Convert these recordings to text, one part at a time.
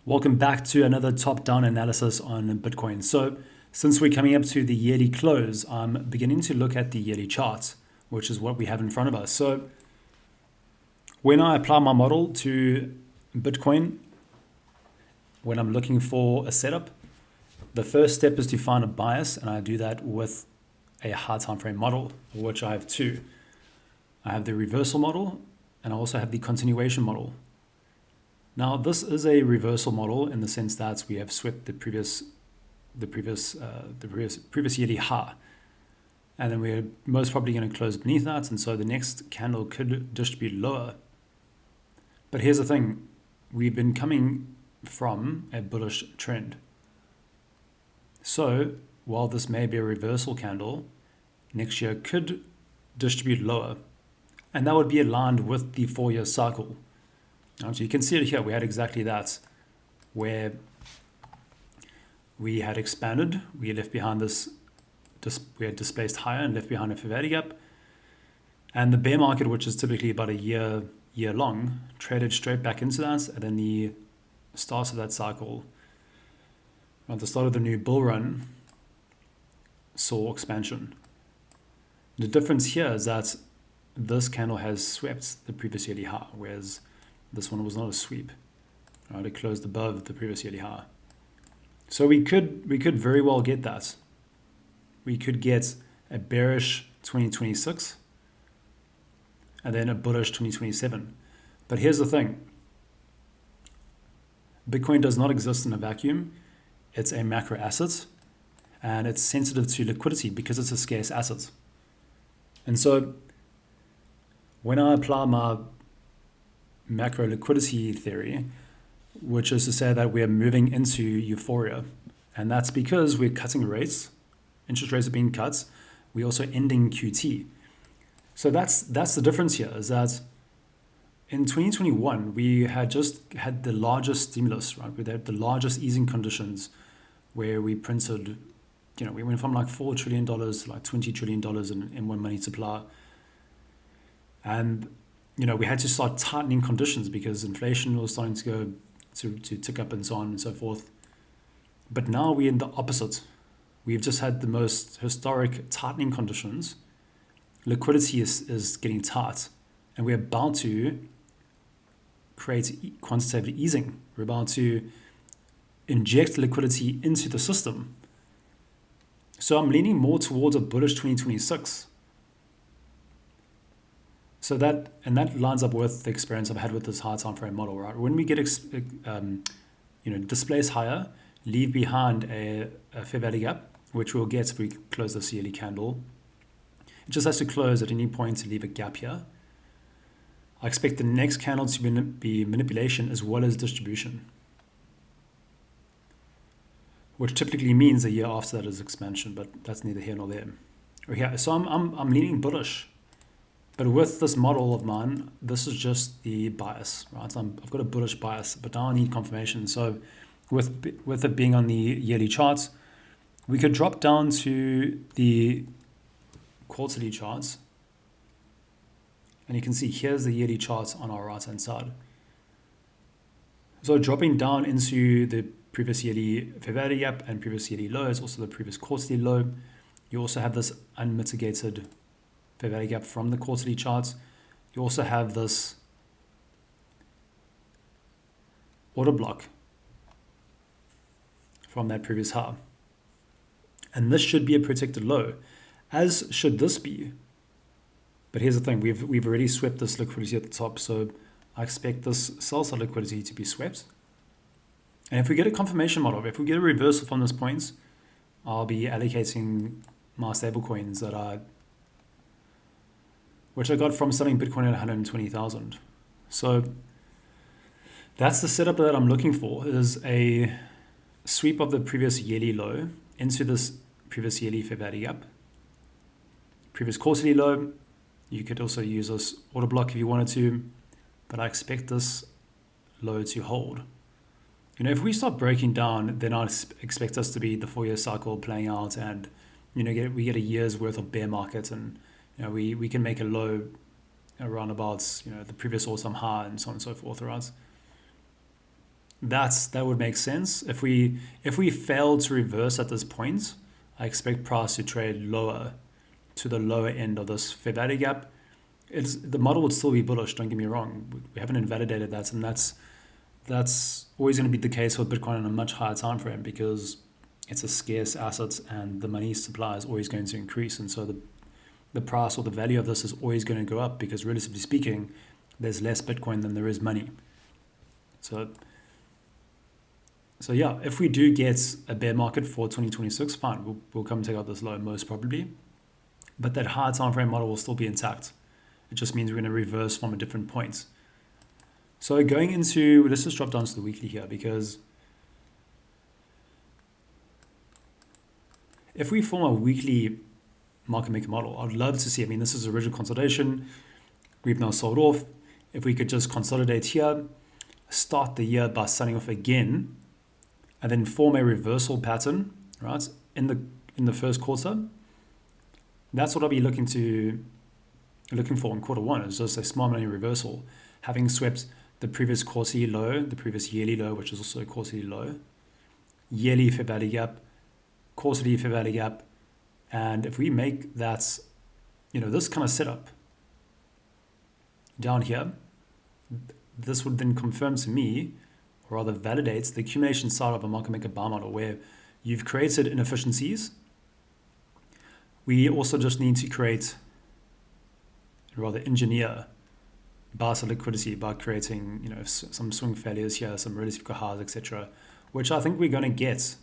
Welcome back to another top-down analysis on Bitcoin. So since we're coming up to the yearly close, I'm beginning to look at the yearly chart, which is what we have in front of us. So when I apply my model to Bitcoin, when I'm looking for a setup, the first step is to find a bias, and I do that with a high time frame model, which I have two. I have the reversal model, and I also have the continuation model. Now, this is a reversal model in the sense that we have swept the previous yearly high, and then we're most probably going to close beneath that, and so the next candle could distribute lower. But here's the thing: we've been coming from a bullish trend. So while this may be a reversal candle, next year could distribute lower, and that would be aligned with the 4-year cycle. So you can see it here. We had exactly that, where we had expanded, we left behind this, we had displaced higher and left behind a fair value gap, and the bear market, which is typically about a year long, traded straight back into that, and then the start of that cycle, at the start of the new bull run, saw expansion. The difference here is that this candle has swept the previous yearly high, whereas this one was not a sweep. Right, it closed above the previous yearly high. So we could very well get that. We could get a bearish 2026 and then a bullish 2027. But here's the thing. Bitcoin does not exist in a vacuum. It's a macro asset, and it's sensitive to liquidity because it's a scarce asset. And so when I apply my macro liquidity theory, which is to say that we are moving into euphoria, and that's because we're cutting rates, interest rates are being cut, we're also ending QT. So that's the difference here, is that in 2021 we had just had the largest stimulus, right? We had the largest easing conditions, where we printed, we went from like $4 trillion to like $20 trillion in one money supply, and we had to start tightening conditions because inflation was starting to go to tick up and so on and so forth. But now we're in the opposite. We've just had the most historic tightening conditions. Liquidity is getting tight, and we're about to create quantitative easing. We're about to inject liquidity into the system. So I'm leaning more towards a bullish 2026. So that lines up with the experience I've had with this high time frame model, right? When we get displace higher, leave behind a fair value gap, which we'll get if we close this yearly candle. It just has to close at any point to leave a gap here. I expect the next candle to be manipulation as well as distribution, which typically means a year after that is expansion, but that's neither here nor there. Okay, so I'm leaning bullish. But with this model of mine, this is just the bias, right? I've got a bullish bias, but now I need confirmation. So with it being on the yearly charts, we could drop down to the quarterly charts. And you can see here's the yearly charts on our right-hand side. So dropping down into the previous yearly fair value gap and previous yearly low is also the previous quarterly low. You also have this unmitigated fair value gap from the quarterly charts. You also have this order block from that previous high. And this should be a protected low, as should this be. But here's the thing, we've already swept this liquidity at the top, so I expect this sell-side liquidity to be swept. And if we get a confirmation model, if we get a reversal from this point, I'll be allocating my stablecoins which I got from selling Bitcoin at 120,000. So that's the setup that I'm looking for, is a sweep of the previous yearly low into this previous yearly fair value gap. Previous quarterly low, you could also use this order block if you wanted to, but I expect this low to hold. If we start breaking down, then I expect us to be the 4-year cycle playing out, and we get a year's worth of bear market, and we can make a low around about the previous all-time high and so on and so forth, right? that would make sense. If we fail to reverse at this point, I expect price to trade lower to the lower end of this fair value gap. The model would still be bullish. Don't get me wrong. We haven't invalidated that, and that's always going to be the case with Bitcoin on a much higher time frame because it's a scarce asset and the money supply is always going to increase, and so the price or the value of this is always going to go up because relatively speaking, there's less Bitcoin than there is money. So yeah, if we do get a bear market for 2026, fine, we'll come take out this low most probably, but that higher time frame model will still be intact. It just means we're going to reverse from a different point. So going into, let's just drop down to the weekly here, because if we form a weekly market maker model, I'd love to see, I mean, this is original consolidation. We've now sold off. If we could just consolidate here, start the year by selling off again, and then form a reversal pattern, right, in the first quarter. That's what I'll be looking for in quarter one, is just a small money reversal, having swept the previous quarterly low, the previous yearly low, which is also a quarterly low, yearly fair value gap, quarterly fair value gap, and if we make that, this kind of setup down here, this would then confirm to me, or rather validates the accumulation side of a market maker bar model where you've created inefficiencies. We also just need to create, rather engineer buy side liquidity by creating, some swing failures here, some relative highs, etc., which I think we're going to get.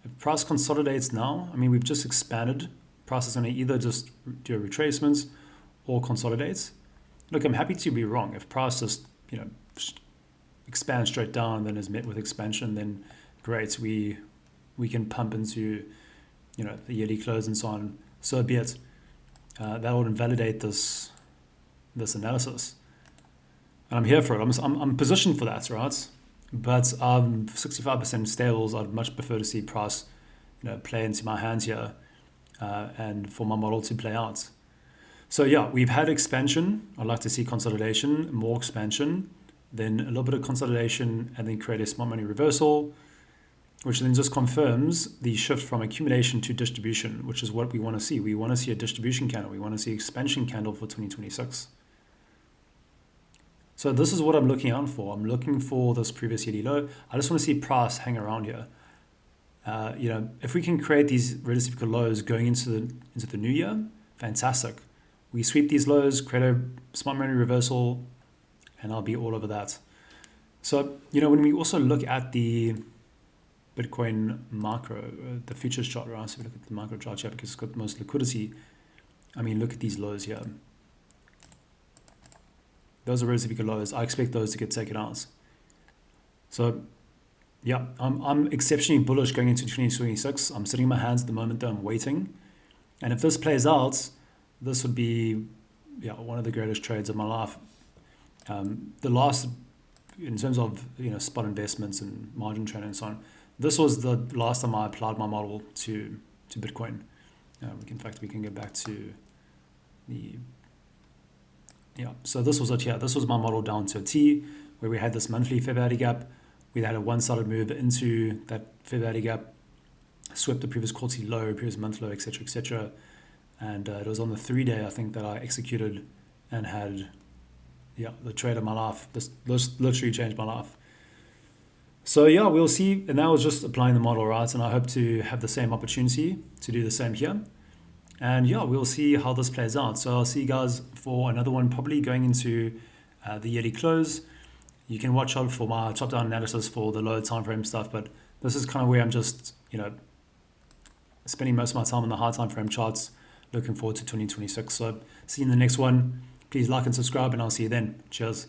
If price consolidates now, I mean, we've just expanded. Price is going to either just do a retracement or consolidate. Look, I'm happy to be wrong. If price just, expands straight down and then is met with expansion, then great. We can pump into, the yearly close and so on. So be it. That would invalidate this analysis. And I'm here for it. I'm positioned for that, right? But 65% stables, I'd much prefer to see price, play into my hands here, and for my model to play out. So yeah, we've had expansion. I'd like to see consolidation, more expansion, then a little bit of consolidation, and then create a smart money reversal, which then just confirms the shift from accumulation to distribution, which is what we want to see. We want to see a distribution candle. We want to see expansion candle for 2026. So this is what I'm looking out for. I'm looking for this previous yearly low. I just want to see price hang around here. If we can create these relative lows going into the new year, fantastic. We sweep these lows, create a smart money reversal, and I'll be all over that. So, when we also look at the Bitcoin macro, the futures chart, right? So we look at the macro chart here because it's got the most liquidity. I mean, look at these lows here. Those are relatively good lows. I expect those to get taken out. So, yeah, I'm exceptionally bullish going into 2026. I'm sitting in my hands at the moment, though. I'm waiting. And if this plays out, this would be, one of the greatest trades of my life. The last, in terms of, spot investments and margin trading and so on, this was the last time I applied my model to Bitcoin. We can get back to the... so this was it here. This was my model down to a T, where we had this monthly fair value gap. We had a one-sided move into that fair value gap, swept the previous quarterly low, previous month low, etc., etc. And it was on the 3-day, I think, that I executed and had, the trade of my life. This literally changed my life. So we'll see. And that was just applying the model, right? And I hope to have the same opportunity to do the same here. And we'll see how this plays out. So I'll see you guys for another one, probably going into the yearly close. You can watch out for my top-down analysis for the low time frame stuff, but this is kind of where I'm just, spending most of my time on the high time frame charts, looking forward to 2026. So see you in the next one. Please like and subscribe, and I'll see you then. Cheers.